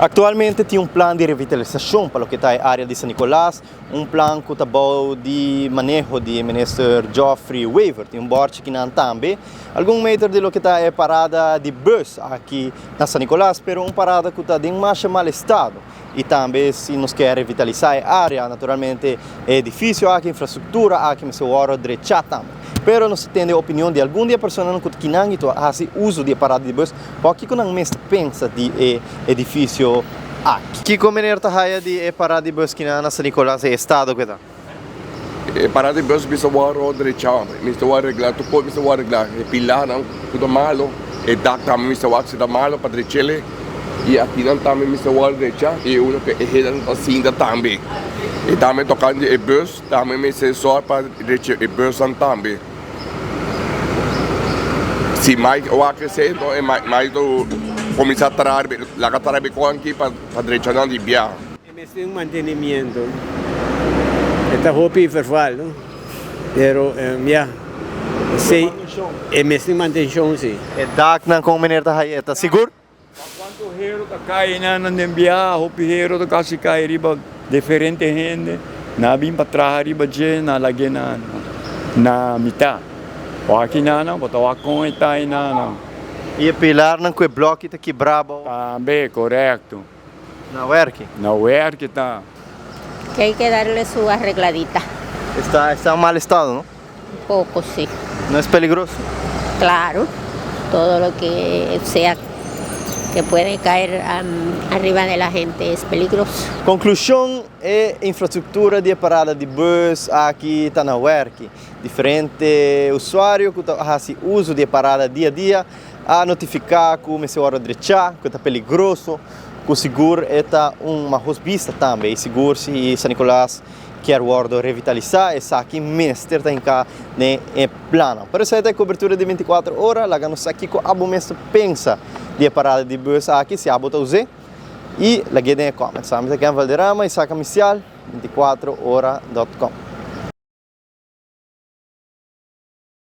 Atualmente tem um plano de revitalização para o que está a área de São Nicolás, um plano que está bom de manejo de ministro Geoffrey Weaver, tem um board que não também, algum metro de lo que está a parada de bus aqui na São Nicolás, mas uma parada que está em mais mal estado. E também se nos quer revitalizar a área, naturalmente edifício, aqui infraestrutura, aqui me se ora direita também. Pero não se tem a opinião de algum dia pessoa que não faz uso de parada de bus, porque que não mesmo pensa de edifício aqui. Que como é a de parada de bus que na São Nicolás é estado que tá? Parada de bus bisa waro direita, bisa waro arreglar, tu pode bisa waro arreglar, pilar não, tudo malo, dak também bisa waro se dá malo para direita. E aqui não também me sou direita e uno que é assim também. E também tocando o bus, também me sou para direita o bus também. Se mais o acrescento é mais do começar a trabalhar, lá que trabalhar com aqui para direita não de viagem. É um mantenimento. Está hobby verval, não? Pero sim, é mesmo manutenção sim. É dak não como é seguro? Quanto hero tá caindo na biya, hopi hero tá kasi cai riba diferente gente, na bim para trás riba je na lagi na mita. O aqui não, bota o com eta não. E o pilar não que bloco está quebrado. Também correto. Na work? Na work tá. Que hay que darle su arregladita. Está en mal estado, ¿no? Un poco, sí. ¿No es peligroso? Claro, todo lo que sea que puede caer arriba de la gente es peligroso. Conclusão é infraestrutura de parada de bus aqui está na work. Diferente usuário que faz uso de parada dia a dia a notificar que o seu hora direita, que está peligroso, que o seguro está uma hospista também. Seguro se São Nicolás quer revitalizar, essa aqui mestre tem cá né plano. Para isso é cobertura de 24 horas, lá nos aqui com a mestre pensa de parada de bus aqui se abota usar e lá que tem como, sabe? Aqui em Valderrama e saca micial 24horas.com.